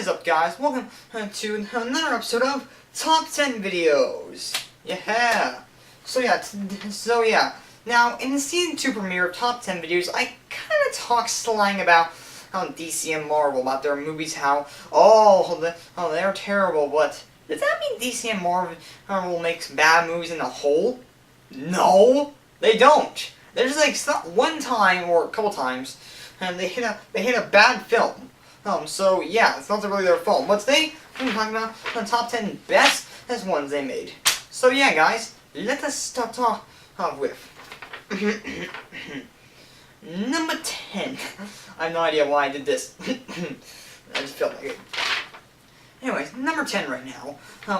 up, guys? Welcome to another episode of Top 10 Videos. Yeah. So yeah. Now, in the Season 2 premiere of Top 10 Videos, I kind of talk slang about how DC and Marvel, about their movies, how, they're terrible, but does that mean DC and Marvel makes bad movies in the whole? No, they don't. There's like one time or a couple times, and they hit a bad film. So yeah, it's not really their fault. But today, we're talking about the top 10 best ones they made. So yeah, guys, let us start off with number 10. I have no idea why I did this. I just felt like it. Anyways, number 10 right now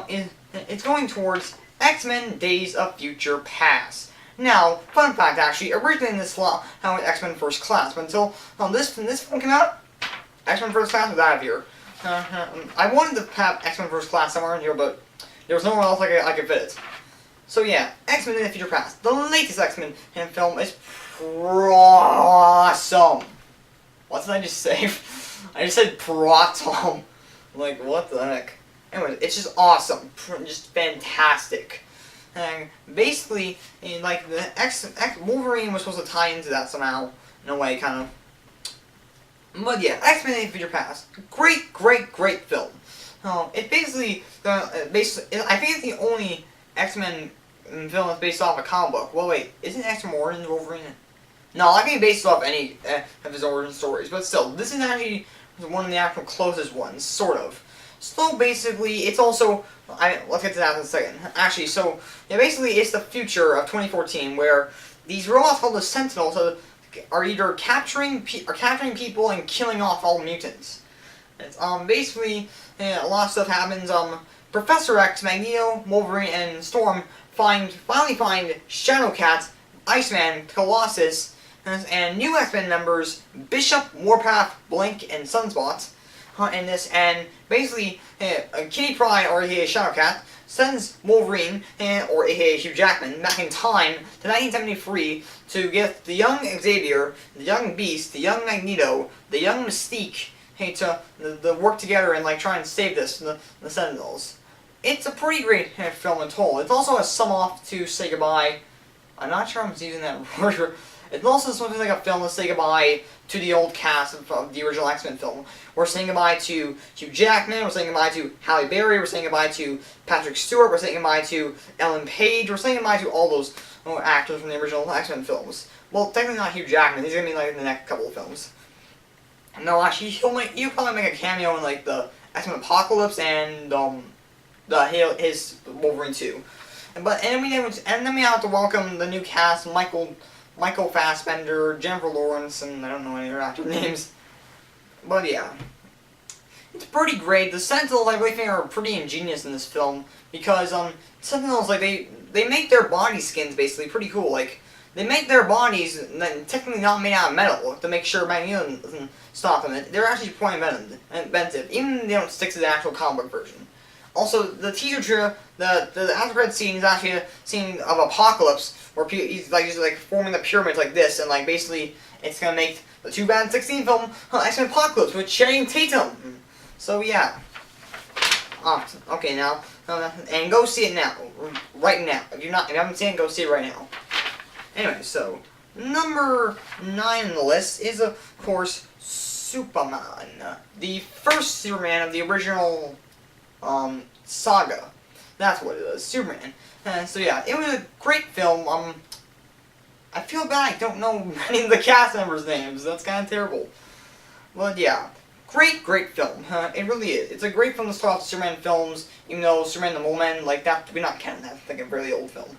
it's going towards X-Men Days of Future Past. Now, fun fact actually, originally in this slot, how X-Men First Class, but until this film came out, X-Men First Class was out of here. I wanted to have X-Men First Class somewhere in here, but there was nowhere else I could fit it. So yeah, X-Men in the Future Past. The latest X-Men film is awesome. What did I just say? I just said protom. Like, what the heck? Anyways, it's just awesome. Just fantastic. And basically, like, the Wolverine was supposed to tie into that somehow, in a way, kind of. But yeah, X-Men in the Future Past. Great film. It basically, I think it's the only X-Men film that's based off a comic book. Well, wait, isn't X-Men Origins Wolverine? No, I think based off any of his origin stories, but still, this is actually one of the actual closest ones, sort of. So basically, it's also, let's get to that in a second. Actually, so, yeah, basically, it's the future of 2014, where these robots called the Sentinels are either capturing people and killing off all mutants. It's, basically, a lot of stuff happens. Professor X, Magneto, Wolverine, and Storm finally find Shadowcat, Iceman, Colossus, and new X-Men members, Bishop, Warpath, Blink, and Sunspot, in this, and basically, Kitty Pryde, or aka Shadowcat, sends Wolverine, or aka Hugh Jackman, back in time to 1973 to get the young Xavier, the young Beast, the young Magneto, the young Mystique, to work together and like try and save the Sentinels. It's a pretty great film in total. It's also a sum off to say goodbye. I'm not sure I'm using that word. It's also something like a film to say goodbye to the old cast of the original X-Men film. We're saying goodbye to Hugh Jackman, we're saying goodbye to Halle Berry, we're saying goodbye to Patrick Stewart, we're saying goodbye to Ellen Page, we're saying goodbye to all those actors from the original X-Men films. Well, technically not Hugh Jackman, he's going to be like in the next couple of films. No, actually, he'll probably make a cameo in like the X-Men Apocalypse and his Wolverine 2. And then we have to welcome the new cast, Michael Fassbender, Jennifer Lawrence, and I don't know any of their actor names. But yeah, it's pretty great. The Sentinels, I really think, are pretty ingenious in this film because Sentinels, like they make their body skins basically pretty cool. Like they make their bodies technically not made out of metal to make sure Magneto doesn't stop them. They're actually quite inventive, even if they don't stick to the actual comic book version. Also, the teaser trailer, the after credits scene is actually a scene of Apocalypse, where he's like forming the pyramids like this, and like basically it's gonna make the 2016 film X-Men Apocalypse with Channing Tatum. So yeah. Okay now, and go see it now, right now. If you haven't seen it, go see it right now. Anyway, so number 9 on the list is of course Superman, the first Superman of the original saga. That's what it is, Superman. So yeah, it was a great film. I feel bad I don't know many of the cast members' names. That's kind of terrible. But yeah, great film. It really is. It's a great film to start off Superman films, even though Superman the Mole Man, like that, we're not counting that. It's like a really old film.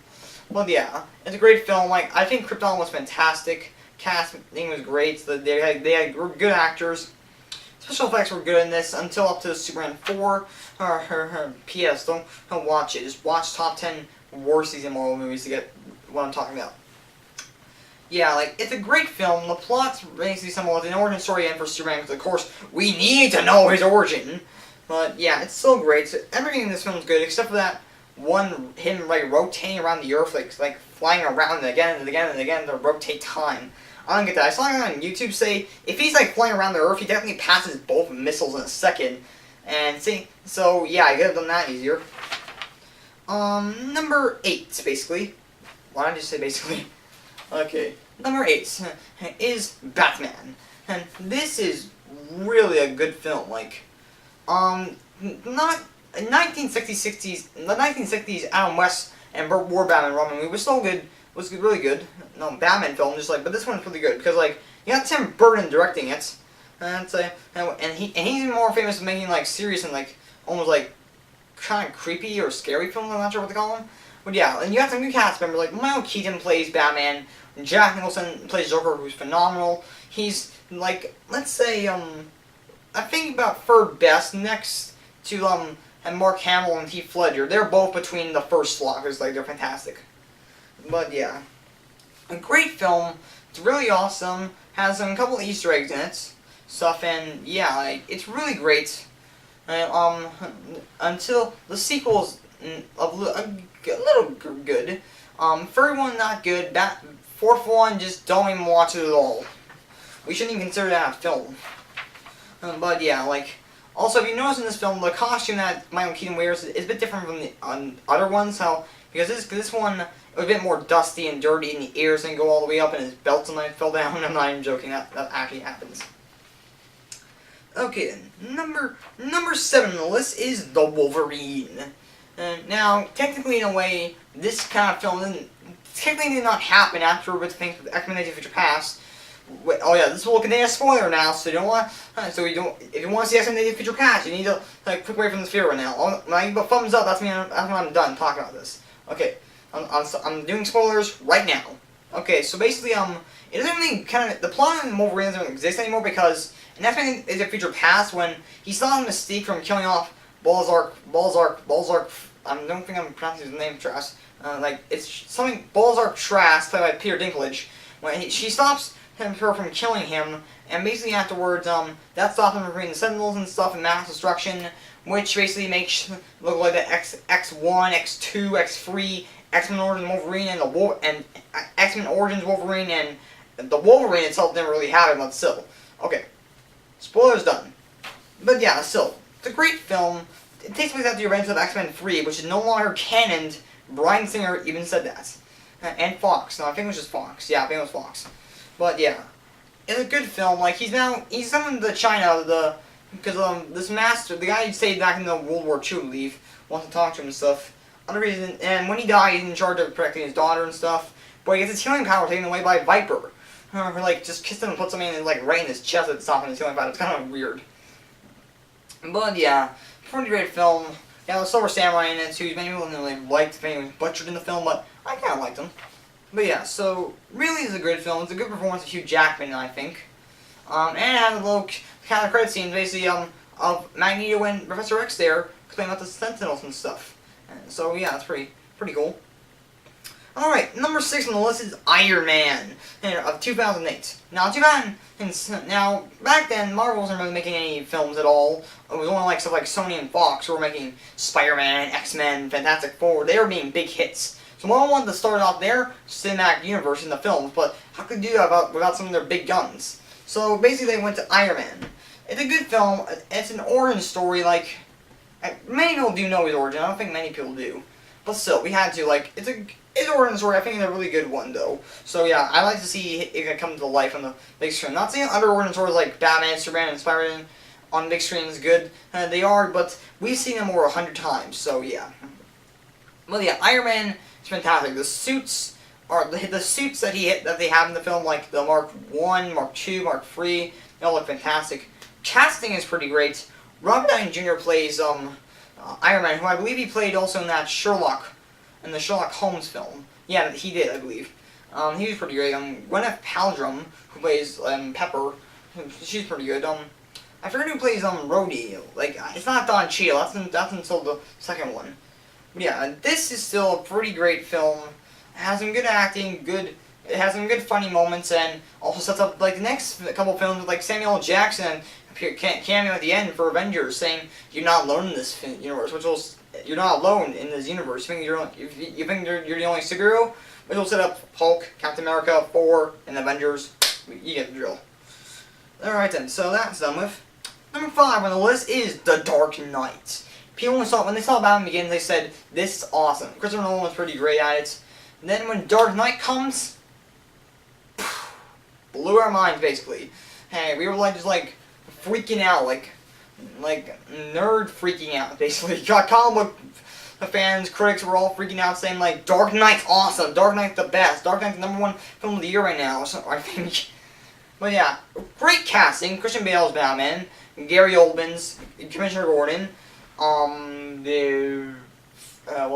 But yeah, it's a great film. Like I think Krypton was fantastic. Casting was great. They had good actors. Special effects were good in this until up to Superman 4. P.S. Don't watch it. Just watch top 10 worst season Marvel movies to get what I'm talking about. Yeah, like, it's a great film. The plot's basically somewhat like an origin story and for Superman, because of course, we need to know his origin. But yeah, it's still great. So everything in this film is good, except for that him like rotating around the Earth, like flying around again and again and again to rotate time. I don't get that. I saw it on YouTube say if he's like flying around the Earth, he definitely passes both missiles in a second. And see, so yeah, I could have done that easier. Number 8, basically. Why did I just say basically? Okay, number 8 is Batman. And this is really a good film. Like, not in 1960s, the 1960s Adam West and Burt Ward Batman Robin movie was so good, was really good. No, Batman film, just like, but this one's really good because like you got Tim Burton directing it, and he's more famous for making like serious and like almost like kind of creepy or scary films. I'm not sure what to call them, but yeah, and you got some new cast members like Michael Keaton plays Batman, Jack Nicholson plays Joker, who's phenomenal. He's like, let's say I think about third best next to and Mark Hamill and Heath Ledger. They're both between the first slot because like they're fantastic. But yeah, a great film. It's really awesome. Has a couple of Easter eggs in it, stuff, and yeah, like, it's really great. And, until the sequel's a little good. Third one not good. Fourth one just don't even watch it at all. We shouldn't even consider that a film. But yeah, like, also if you notice in this film, the costume that Michael Keaton wears is a bit different from the other ones. Because this one was a bit more dusty and dirty, and the ears didn't go all the way up, and his belt sometimes fell down. I'm not even joking. That actually happens. Okay then, number 7 on the list is the Wolverine. Now, technically, in a way, this kind of film technically did not happen after with things with X-Men: Days of Future Past. Oh yeah, this will contain a spoiler now, so you don't want. If you want to see X-Men: Days of Future Past, you need to like click away from this video right now. When I give a thumbs up, that's when I'm done talking about this. Okay, I'm doing spoilers right now. Okay, so basically, it doesn't really kind of the plot in Wolverine doesn't exist anymore because in X-Men: Days of Future Past, when he saw Mystique from killing off Balzark. I don't think I'm pronouncing his name, Trask. Like it's something Balzark Trask, played by Peter Dinklage. When she stops her from killing him, and basically afterwards, that stops him from bringing the Sentinels and stuff and mass destruction, which basically makes look like the X1, X2, X3, X-Men Origins Wolverine, and X-Men Origins Wolverine, and the Wolverine itself didn't really have it, but still. Okay, spoilers done. But yeah, still, it's a great film. It takes place after the events of X-Men 3, which is no longer canon. Bryan Singer even said that. And Fox. No, I think it was just Fox. Yeah, I think it was Fox. But yeah, it's a good film. Like he's summoned to China because this master, the guy who stayed back in the World War II, I believe, wants to talk to him and stuff. Other reason, and when he died, he's in charge of protecting his daughter and stuff. But he gets his healing power taken away by Viper. Who like just kissed him and put something in like right in his chest at stopping his healing power. It's kind of weird. But yeah, pretty great film. Yeah, the Silver Samurai in it too. Many people didn't really liked if anyone was butchered in the film, but I kind of liked him. But yeah, so really it's a good film. It's a good performance of Hugh Jackman, I think. And it has a little kind of credit scene, basically, of Magneto and Professor X there playing about the Sentinels and stuff. And so yeah, it's pretty cool. Alright, number 6 on the list is Iron Man of 2008. Now, back then, Marvel wasn't really making any films at all. It was only like stuff like Sony and Fox who were making Spiderman, X-Men, Fantastic Four. They were being big hits. So Marvel wanted to start off their cinematic universe in the films, but how could they do that without some of their big guns? So basically they went to Iron Man. It's a good film. It's an origin story, like, many people do know his origin. I don't think many people do. But still, we had to, like, it's an origin story. I think it's a really good one, though. So yeah, I like to see it come to life on the big screen. Not saying other origin stories like Batman, Superman, and Spiderman on the big screen is good. They are, but we've seen them over 100 times, so yeah. Well, yeah, Iron Man is fantastic. The suits that they have in the film, like the Mark 1, Mark 2, Mark 3, they all look fantastic. Casting is pretty great. Robert Downey Jr. plays Iron Man, who I believe he played also in that in the Sherlock Holmes film. Yeah, he did, I believe. He was pretty great. Gwyneth Paltrow, who plays Pepper, she's pretty good. I forget who plays Rhodey. Like, it's not Don Cheadle. That's until the second one. But yeah, this is still a pretty great film. It has some good acting, it has some good funny moments, and also sets up like the next couple films with like Samuel L. Jackson cameo at the end for Avengers, saying you're not alone in this universe, you're not alone in this universe. You think you're the only superhero, which will set up Hulk, Captain America, Thor, and Avengers. You get the drill. Alright then, so that's done with. Number 5 on the list is The Dark Knight. People when they saw Batman Begins, they said, this is awesome. Christopher Nolan was pretty great at it. And then when Dark Knight comes, blew our minds basically. Hey, we were like just like freaking out, like nerd freaking out basically. Got comic book fans, critics were all freaking out saying like Dark Knight's awesome, Dark Knight's the best, Dark Knight's the #1 film of the year right now, so I think. But yeah, great casting. Christian Bale's Batman, Gary Oldman's Commissioner Gordon, what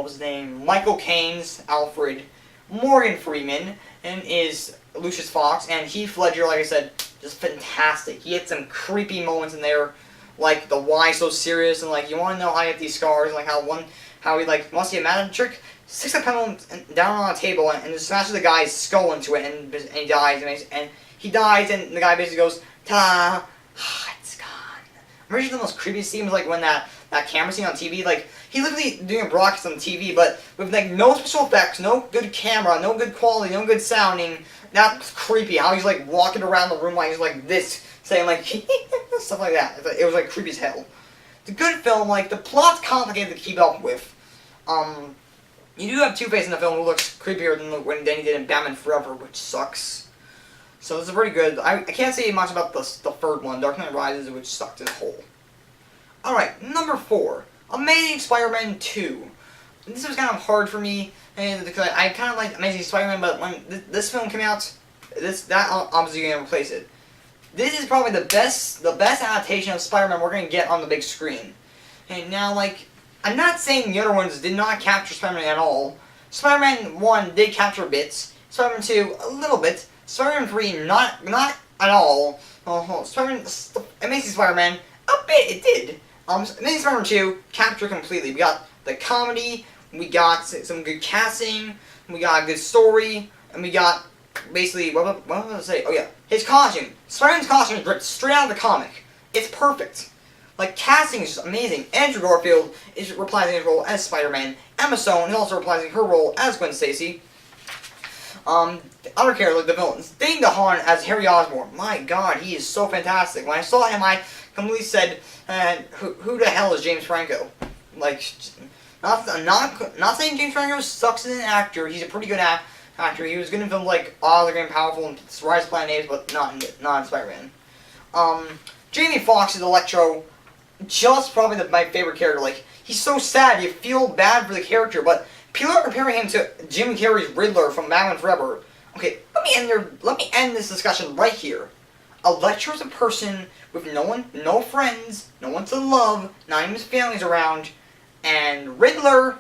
was his name? Michael Caine's Alfred, Morgan Freeman, and is Lucius Fox, and Heath Ledger, like I said, just fantastic. He had some creepy moments in there, like the why so serious, and like you want to know how he had these scars, and like how he like wants to get mad at a trick, sticks a pencil down on a table and just smashes the guy's skull into it, and he dies, and he dies, and the guy basically goes, ta, it's gone. I'm pretty sure the most creepiest scene was like when that camera scene on TV, like he literally doing a broadcast on TV, but with like no special effects, no good camera, no good quality, no good sounding. That's creepy. How he's like walking around the room like he's like this, saying like stuff like that. It was like creepy as hell. It's a good film. Like the plot's complicated to keep up with. You do have Two-Face in the film who looks creepier than when Danny did in Batman Forever, which sucks. So this is pretty good. I can't say much about the third one, Dark Knight Rises, which sucked as a whole. Alright, number 4. Amazing Spider-Man 2. This was kind of hard for me, because I kind of liked Amazing Spider-Man, but when this film came out, that obviously going to replace it. This is probably the best adaptation of Spider-Man we're going to get on the big screen. And now, like, I'm not saying the other ones did not capture Spider-Man at all. Spider-Man 1 did capture bits. Spider-Man 2, a little bit. Spider-Man 3, not at all. Amazing Spider-Man, a bit, it did. Amazing Spider-Man 2, captured completely. We got the comedy, we got some good casting, we got a good story, and we got basically, what was I going to say? Oh yeah, his costume. Spider-Man's costume is ripped straight out of the comic. It's perfect. Like, casting is just amazing. Andrew Garfield is reprising his role as Spider-Man. Emma Stone is also reprising her role as Gwen Stacy. Other characters, like the villains. Dane DeHaan as Harry Osborn. My god, he is so fantastic. When I saw him, I completely said, who the hell is James Franco? Like, not saying James Franco sucks as an actor. He's a pretty good actor. He was good in films like Oz the Great and Powerful and Rise of Planet Apes, but not in Spider-Man. Jamie Foxx is Electro. Just probably my favorite character. Like, he's so sad. You feel bad for the character, but people are comparing him to Jim Carrey's Riddler from Batman Forever. Okay, let me end this discussion right here. Electro's a person with no friends, no one to love, not even his family's around, and Riddler,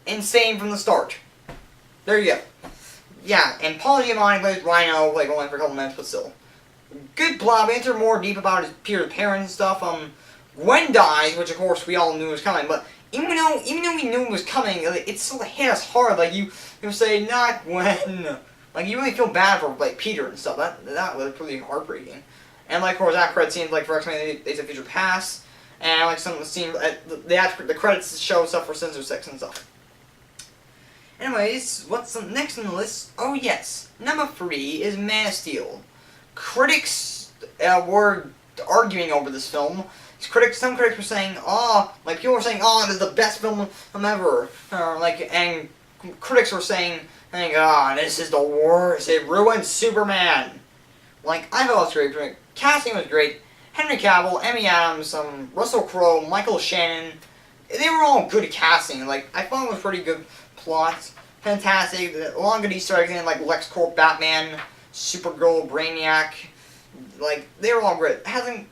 insane from the start. There you go. Yeah, and Paul Giamatti plays Rhino, like only for a couple minutes, but still. Good plot. We enter more deep about his Peter's parents and stuff. Gwen dies, which of course we all knew was coming, but even though we knew it was coming, it still hit us hard. Like you say, not Gwen. Like you really feel bad for like Peter and stuff. That was pretty heartbreaking. And like of course that credit scenes like for X-Men Days of Future Past, and like some of the scenes the credits show stuff for Sinister Six and stuff. Anyways, what's next on the list? Oh yes, number 3 is Man of Steel. Critics were arguing over this film. Some critics were saying, people were saying, this is the best film ever. And critics were saying, this is the worst. It ruined Superman. Like, I thought it was great. Casting was great. Henry Cavill, Amy Adams, Russell Crowe, Michael Shannon. They were all good casting. Like, I thought it was pretty good plot. Fantastic. A lot of good Easter eggs in, like LexCorp, Batman, Supergirl, Brainiac. Like, they were all great. It has some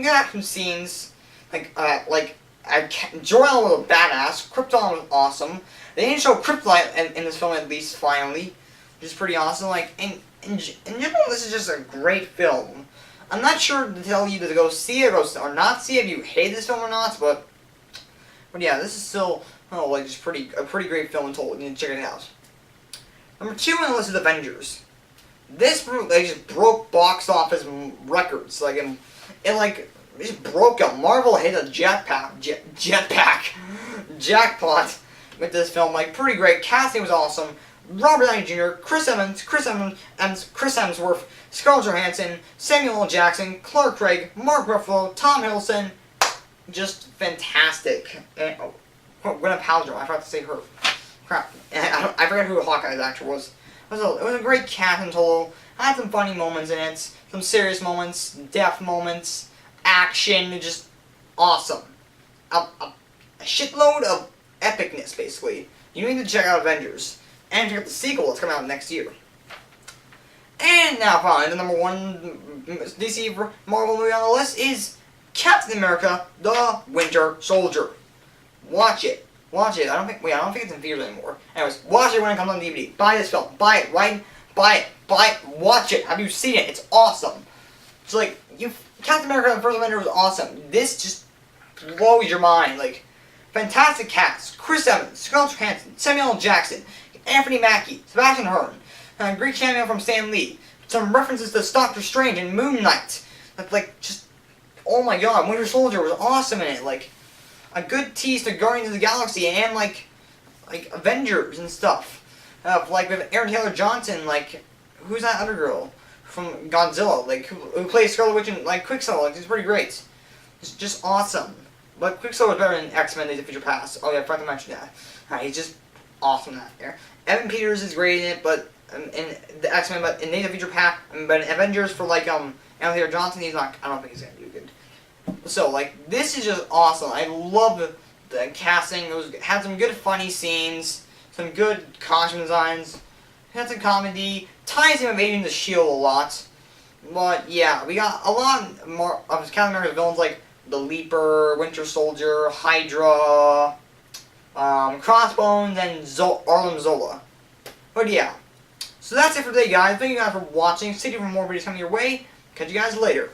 action scenes. Jor-El was a badass. Krypton was awesome. They didn't show Kryptonite in this film at least, finally. Which is pretty awesome. Like, in general, this is just a great film. I'm not sure to tell you to go see it or not see it if you hate this film or not, but yeah, this is still just a pretty great film in total. You need to check it out. Number 2 on the list is Avengers. This just broke box office records. It just broke out. Marvel hit a jackpot with this film. Like, pretty great. Casting was awesome. Robert Downey Jr., Chris Hemsworth, Scarlett Johansson, Samuel L. Jackson, Clark Gregg, Mark Ruffalo, Tom Hiddleston. Just fantastic. And, Gwyneth Paltrow, I forgot to say her. Crap. I forgot who Hawkeye's actor was. It was a great cast in total. Had some funny moments in it, some serious moments, depth moments, action, just awesome. A shitload of epicness, basically. You need to check out Avengers. And check out the sequel that's coming out next year. And now finally, the number one DC Marvel movie on the list is Captain America: The Winter Soldier. Watch it. Watch it. I don't think it's in theaters anymore. Anyways, watch it when it comes on DVD. Buy this film. Buy it, right? Buy it. Watch it. Have you seen it? It's awesome. It's like, Captain America: The First Avenger was awesome. This just blows your mind. Like, fantastic cast. Chris Evans, Scarlett Johansson, Samuel L. Jackson, Anthony Mackie, Sebastian Hearn, great cameo from Stan Lee. Some references to Doctor Strange and Moon Knight. That's like, just, oh my god, Winter Soldier was awesome in it. Like, a good tease to Guardians of the Galaxy and like Avengers and stuff. Like with Aaron Taylor Johnson, like, who's that other girl from Godzilla? Like, who plays Scarlet Witch and like Quicksilver? Like, he's pretty great. It's just awesome. But Quicksilver is better than X-Men: Days of Future Past. Oh yeah, I forgot to mention that. He's just awesome in that there. Evan Peters is great in it, but in the X-Men, but in Days of Future Past, but in Avengers for like Aaron Taylor Johnson, he's not. I don't think he's gonna do good. So like, this is just awesome. I love the casting. It had some good funny scenes, some good costume designs, had some comedy. Ties in with Agents of S.H.I.E.L.D. a lot. But yeah, we got a lot more of Captain America's villains like the Leaper, Winter Soldier, Hydra, Crossbones, and Arlen Zola. But yeah. So that's it for today, guys. Thank you guys for watching. Stay tuned for more videos coming your way. Catch you guys later.